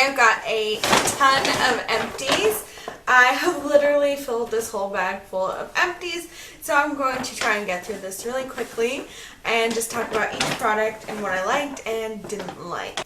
I've got a ton of Empties. I have literally filled this whole bag full of Empties, so I'm going to try and get through this really quickly and just talk about each product and what I liked and didn't like.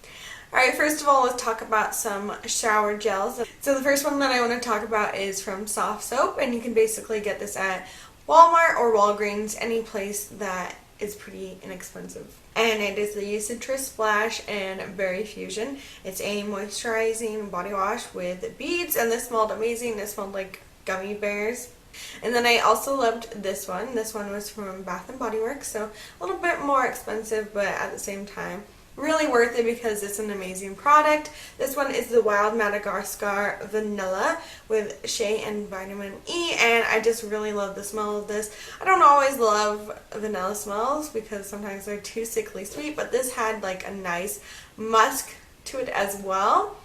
Alright, first of all, let's talk about some shower gels. So the first one that I want to talk about is from Soft Soap, and you can basically get this at Walmart or Walgreens, any place that is pretty inexpensive. And it is the Citrus Splash and Berry Fusion. It's a moisturizing body wash with beads, and this smelled amazing. It smelled like gummy bears. And then I also loved this one. This one was from Bath & Body Works, so a little bit more expensive, but at the same time really worth it because it's an amazing product. This one is the Wild Madagascar Vanilla with shea and vitamin E, and I just really love the smell of this. I don't always love vanilla smells because sometimes they're too sickly sweet, but this had like a nice musk to it as well.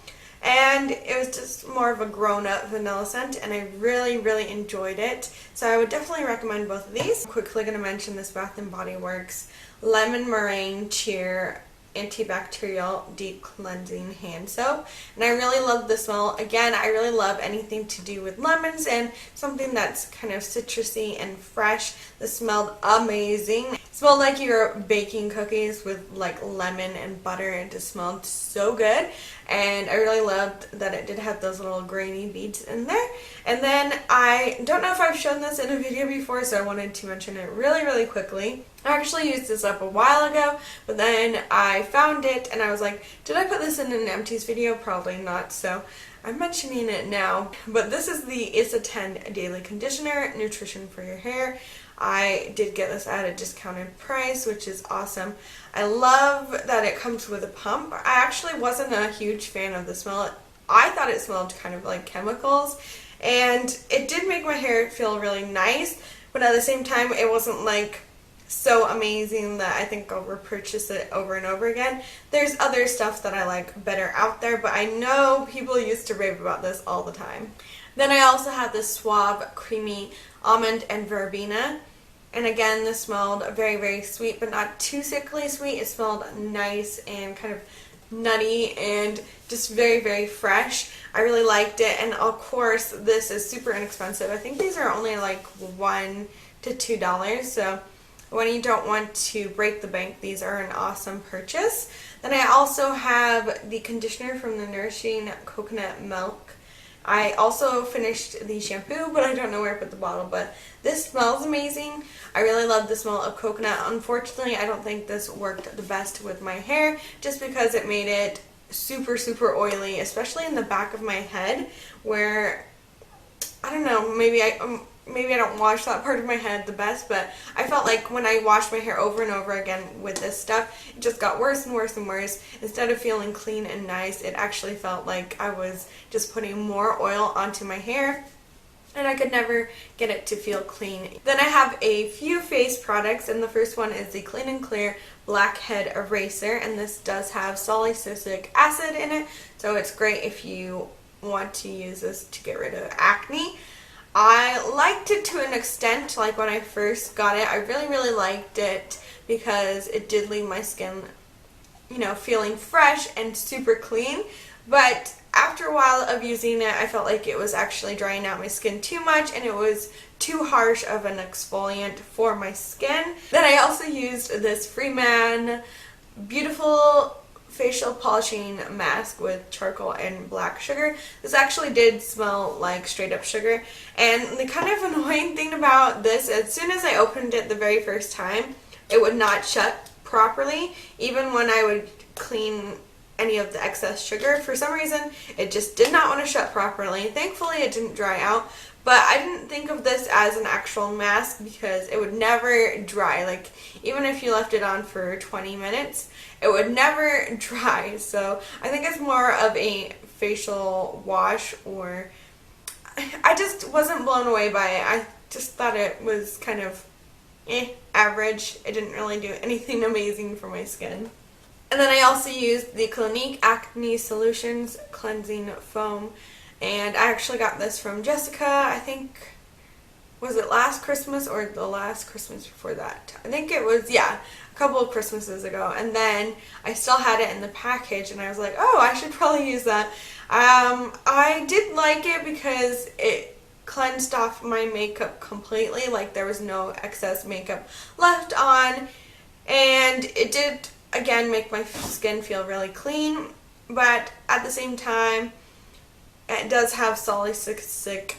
And it was just more of a grown-up vanilla scent, and I really enjoyed it. So I would definitely recommend both of these. I'm quickly going to mention this Bath & Body Works Lemon Meringue Cheer Antibacterial Deep Cleansing Hand Soap, and I really love the smell. Again, I really love anything to do with lemons and something that's kind of citrusy and fresh. This smelled amazing. It smelled like you were baking cookies with like lemon and butter. It just smelled so good, and I really loved that it did have those little grainy beads in there. And then I don't know if I've shown this in a video before, so I wanted to mention it really quickly. I actually used this up a while ago, but then I found it and I was like, did I put this in an Empties video? Probably not, so I'm mentioning it now. But this is the It's a 10 Daily Conditioner, Nutrition for Your Hair. I did get this at a discounted price, which is awesome. I love that it comes with a pump. I actually wasn't a huge fan of the smell. I thought it smelled kind of like chemicals, and it did make my hair feel really nice, but at the same time it wasn't like so amazing that I think I'll repurchase it over and over again. There's other stuff that I like better out there, but I know people used to rave about this all the time. Then I also have this Suave Creamy Almond and Verbena, and again this smelled very sweet, but not too sickly sweet. It smelled nice and kind of nutty and just very fresh. I really liked it, and of course this is super inexpensive. I think these are only like $1 to $2, so when you don't want to break the bank, these are an awesome purchase. Then I also have the conditioner from the Nourishing Coconut Milk. I also finished the shampoo, but I don't know where I put the bottle, but this smells amazing. I really love the smell of coconut. Unfortunately, I don't think this worked the best with my hair just because it made it super oily, especially in the back of my head where, I don't know, maybe I don't wash that part of my head the best, but I felt like when I washed my hair over and over again with this stuff, it just got worse and worse. Instead of feeling clean and nice, it actually felt like I was just putting more oil onto my hair, and I could never get it to feel clean. Then I have a few face products, and the first one is the Clean and Clear Blackhead Eraser, and this does have salicylic acid in it, so it's great if you want to use this to get rid of acne. I liked it to an extent. Like when I first got it, I really liked it because it did leave my skin, you know, feeling fresh and super clean. But after a while of using it, I felt like it was actually drying out my skin too much, and it was too harsh of an exfoliant for my skin. Then I also used this Freeman Beautiful Facial Polishing Mask with charcoal and black sugar. This actually did smell like straight up sugar, and the kind of annoying thing about this, as soon as I opened it the very first time, it would not shut properly. Even when I would clean any of the excess sugar, for some reason it just did not want to shut properly. Thankfully it didn't dry out, but I didn't think of this as an actual mask because it would never dry. Like even if you left it on for 20 minutes, it would never dry. So I think it's more of a facial wash, or I just wasn't blown away by it. I just thought it was kind of average. It didn't really do anything amazing for my skin. And then I also used the Clinique Acne Solutions Cleansing Foam, and I actually got this from Jessica. I think was it last Christmas or the last Christmas before that? I think it was, yeah, a couple of Christmases ago. And then I still had it in the package and I was like, oh, I should probably use that. I did like it because it cleansed off my makeup completely. Like there was no excess makeup left on. And it did, again, make my skin feel really clean. But at the same time, it does have salicylic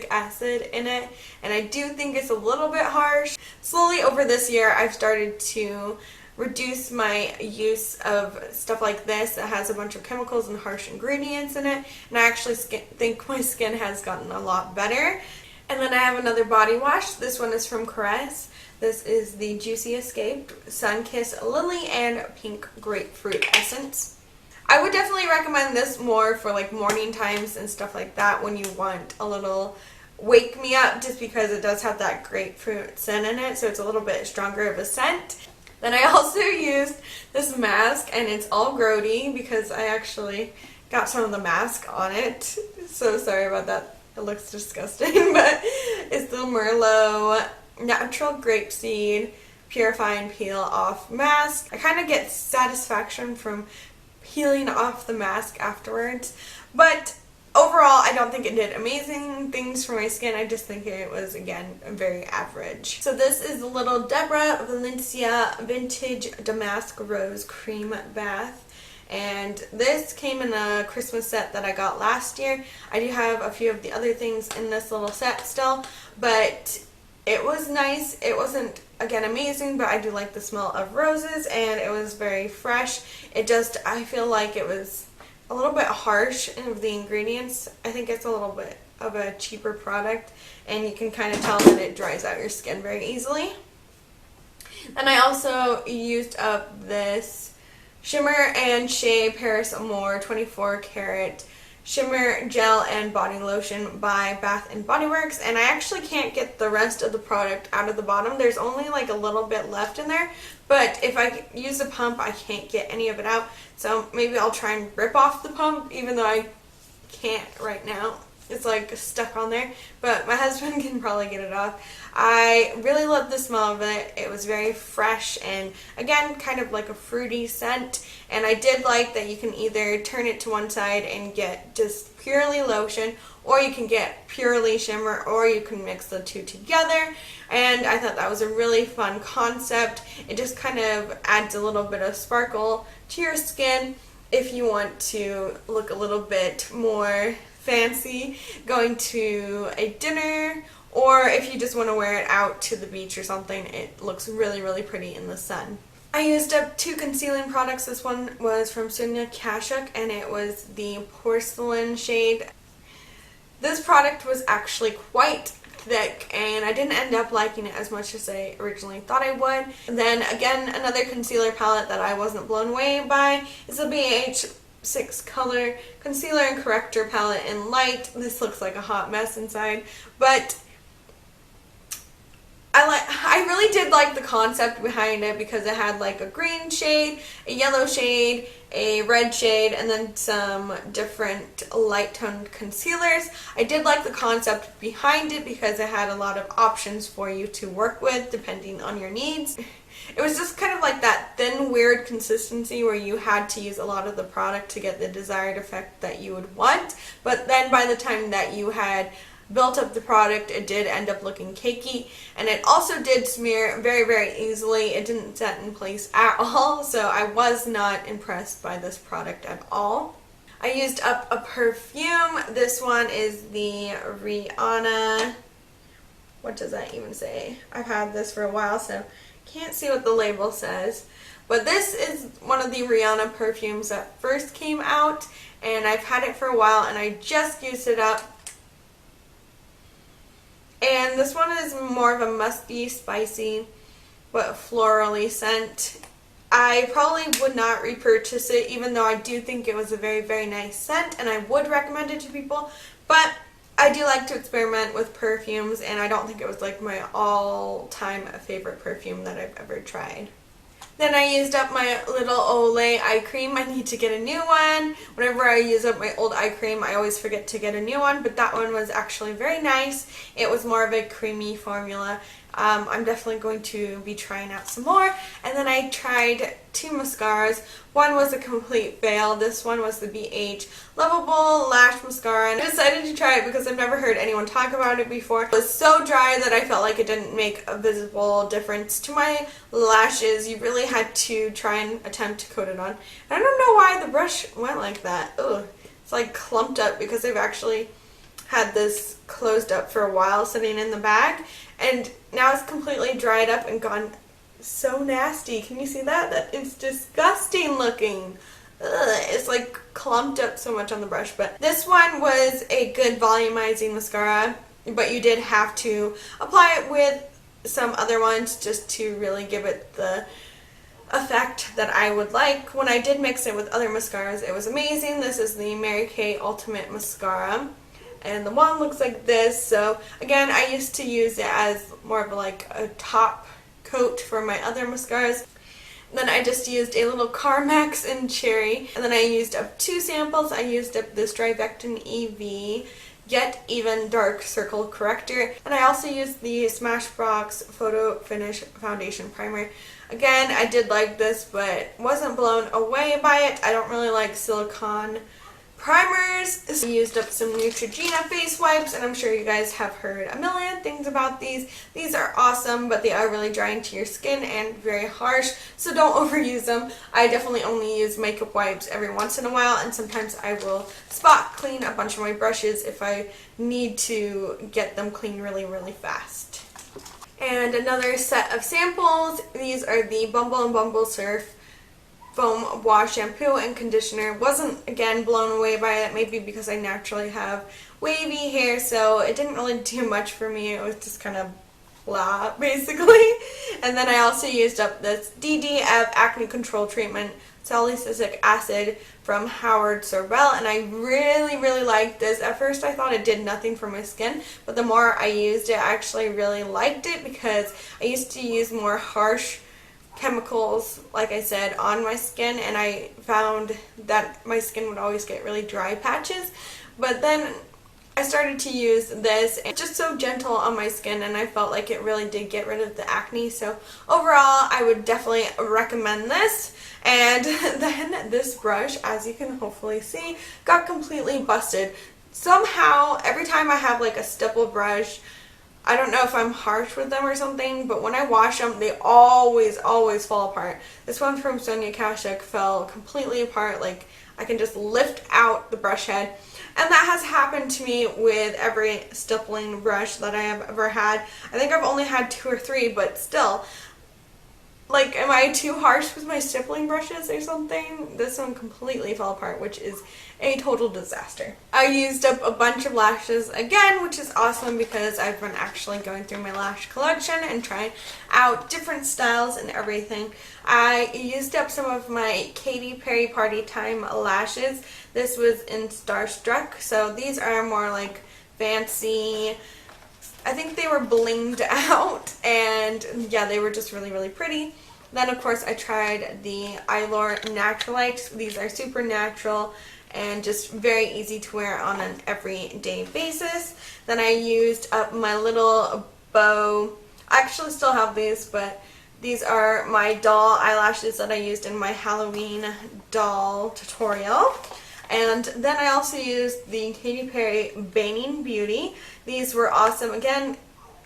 acid in it, and I do think it's a little bit harsh. Slowly over this year, I've started to reduce my use of stuff like this that has a bunch of chemicals and harsh ingredients in it, and I actually think my skin has gotten a lot better. And then I have another body wash. This one is from Caress. This is the Juicy Escape Sun-Kissed Lily and Pink Grapefruit Essence. I would definitely recommend this more for like morning times and stuff like that when you want a little wake me up, just because it does have that grapefruit scent in it, so it's a little bit stronger of a scent. Then I also used this mask, and it's all grody because I actually got some of the mask on it. So sorry about that. It looks disgusting, but it's the Merlot Natural Grapeseed Purify and Peel Off Mask. I kind of get satisfaction from peeling off the mask afterwards, but overall I don't think it did amazing things for my skin. I just think it was, again, very average. So this is the little Deborah Valencia Vintage Damask Rose Cream Bath, and this came in a Christmas set that I got last year. I do have a few of the other things in this little set still, but it was nice. It wasn't, again, amazing, but I do like the smell of roses, and it was very fresh. It just, I feel like it was a little bit harsh in the ingredients. I think it's a little bit of a cheaper product, and you can kind of tell that it dries out your skin very easily. Then I also used up this Shimmer and Shea Paris Amour 24 karat Shimmer Gel and Body Lotion by Bath & Body Works, and I actually can't get the rest of the product out of the bottom. There's only like a little bit left in there, but if I use a pump, I can't get any of it out, so maybe I'll try and rip off the pump, even though I can't right now. It's like stuck on there, but my husband can probably get it off. I really love the smell of it. It was very fresh and, again, kind of like a fruity scent, and I did like that you can either turn it to one side and get just purely lotion, or you can get purely shimmer, or you can mix the two together, and I thought that was a really fun concept. It just kind of adds a little bit of sparkle to your skin if you want to look a little bit more fancy going to a dinner, or if you just want to wear it out to the beach or something. It looks really, really pretty in the sun. I used up two concealing products. This one was from Sonia Kashuk, and it was the Porcelain shade. This product was actually quite thick, and I didn't end up liking it as much as I originally thought I would. And then again, another concealer palette that I wasn't blown away by is the BH6 Color Concealer and Corrector Palette in Light. This looks like a hot mess inside, but I really did like the concept behind it, because it had like a green shade, a yellow shade, a red shade, and then some different light toned concealers. I did like the concept behind it because it had a lot of options for you to work with depending on your needs. It was just kind of like that thin, weird consistency where you had to use a lot of the product to get the desired effect that you would want, but then by the time that you had built up the product, it did end up looking cakey, and it also did smear very, very easily. It didn't set in place at all, so I was not impressed by this product at all. I used up a perfume. This one is the Rihanna, what does that even say? I've had this for a while, so can't see what the label says, but this is one of the Rihanna perfumes that first came out, and I've had it for a while, and I just used it up. And this one is more of a musky, spicy, but florally scent. I probably would not repurchase it, even though I do think it was a very, very nice scent, and I would recommend it to people, but I do like to experiment with perfumes, and I don't think it was like my all-time favorite perfume that I've ever tried. Then I used up my little Olay eye cream. I need to get a new one. Whenever I use up my old eye cream, I always forget to get a new one, but that one was actually very nice. It was more of a creamy formula. I'm definitely going to be trying out some more. And then I tried 2 mascaras. One was a complete fail. This one was the BH Lovable Lash Mascara. And I decided to try it because I've never heard anyone talk about it before. It was so dry that I felt like it didn't make a visible difference to my lashes. You really had to try and attempt to coat it on. And I don't know why the brush went like that. Ugh. It's like clumped up because I've actually had this closed up for a while sitting in the bag, and now it's completely dried up and gone so nasty. Can you see that? That is disgusting looking. Ugh, it's like clumped up so much on the brush. But this one was a good volumizing mascara, but you did have to apply it with some other ones just to really give it the effect that I would like. When I did mix it with other mascaras, it was amazing. This is the Mary Kay Ultimate Mascara. And the wand looks like this. So again, I used to use it as more of like a top coat for my other mascaras. Then I just used a little Carmex in Cherry. And then I used up 2 samples. I used up this Drivectin EV Yet Even Dark Circle Corrector. And I also used the Smashbox Photo Finish Foundation Primer. Again, I did like this, but wasn't blown away by it. I don't really like silicone primers. I used up some Neutrogena face wipes, and I'm sure you guys have heard a million things about these. These are awesome, but they are really drying to your skin and very harsh, so don't overuse them. I definitely only use makeup wipes every once in a while, and sometimes I will spot clean a bunch of my brushes if I need to get them clean really, really fast. And another set of samples. These are the Bumble & Bumble Surf Foam Wash Shampoo and Conditioner. Wasn't, again, blown away by it, maybe because I naturally have wavy hair, so it didn't really do much for me. It was just kind of blah, basically. And then I also used up this DDF Acne Control Treatment Salicylic Acid from Howard Sorbel, and I really, really liked this. At first I thought it did nothing for my skin, but the more I used it, I actually really liked it because I used to use more harsh chemicals, like I said, on my skin, and I found that my skin would always get really dry patches. But then I started to use this, and it's just so gentle on my skin, and I felt like it really did get rid of the acne. So overall, I would definitely recommend this. And then this brush, as you can hopefully see, got completely busted. Somehow, every time I have like a stipple brush, I don't know if I'm harsh with them or something, but when I wash them, they always fall apart. This one from Sonia Kashuk fell completely apart. Like, I can just lift out the brush head. And that has happened to me with every stippling brush that I have ever had. I think I've only had 2 or 3, but still. Like, am I too harsh with my stippling brushes or something? This one completely fell apart, which is a total disaster. I used up a bunch of lashes again, which is awesome because I've been actually going through my lash collection and trying out different styles and everything. I used up some of my Katy Perry Party Time lashes. This was in Starstruck, so these are more like fancy. I think they were blinged out, and yeah, they were just really, really pretty. Then, of course, I tried the Eyelashes Naturalites. These are super natural and just very easy to wear on an everyday basis. Then I used up my little bow. I actually still have these, but these are my doll eyelashes that I used in my Halloween doll tutorial. And then I also used the Katy Perry Baning Beauty. These were awesome. Again,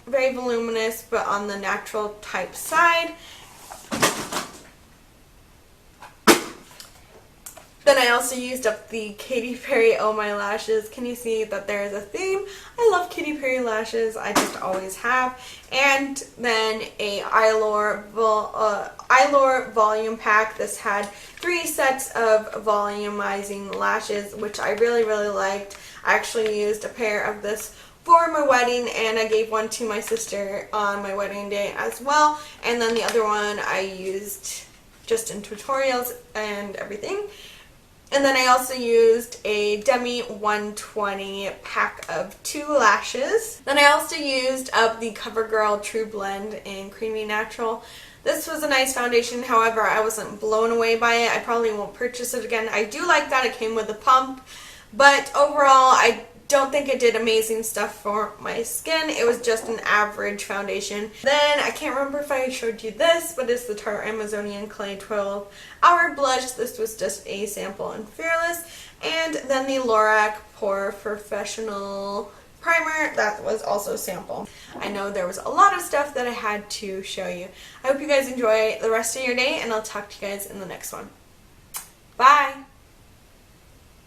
very voluminous, but on the natural type side. Then I also used up the Katy Perry Oh My Lashes. Can you see that there is a theme? I love Katy Perry lashes. I just always have. And then a Eyelashes volume pack. This had 3 sets of volumizing lashes, which I really, really liked. I actually used a pair of this for my wedding, and I gave one to my sister on my wedding day as well. And then the other one I used just in tutorials and everything. And then I also used a Demi 120 pack of 2 lashes. Then I also used up the CoverGirl True Blend in Creamy Natural. This was a nice foundation, however, I wasn't blown away by it. I probably won't purchase it again. I do like that it came with a pump, but overall, I don't think it did amazing stuff for my skin. It was just an average foundation. Then, I can't remember if I showed you this, but it's the Tarte Amazonian Clay 12-Hour Blush. This was just a sample in Fearless. And then the Lorac Pore Professional Primer, that was also a sample. I know there was a lot of stuff that I had to show you. I hope you guys enjoy the rest of your day, and I'll talk to you guys in the next one. Bye!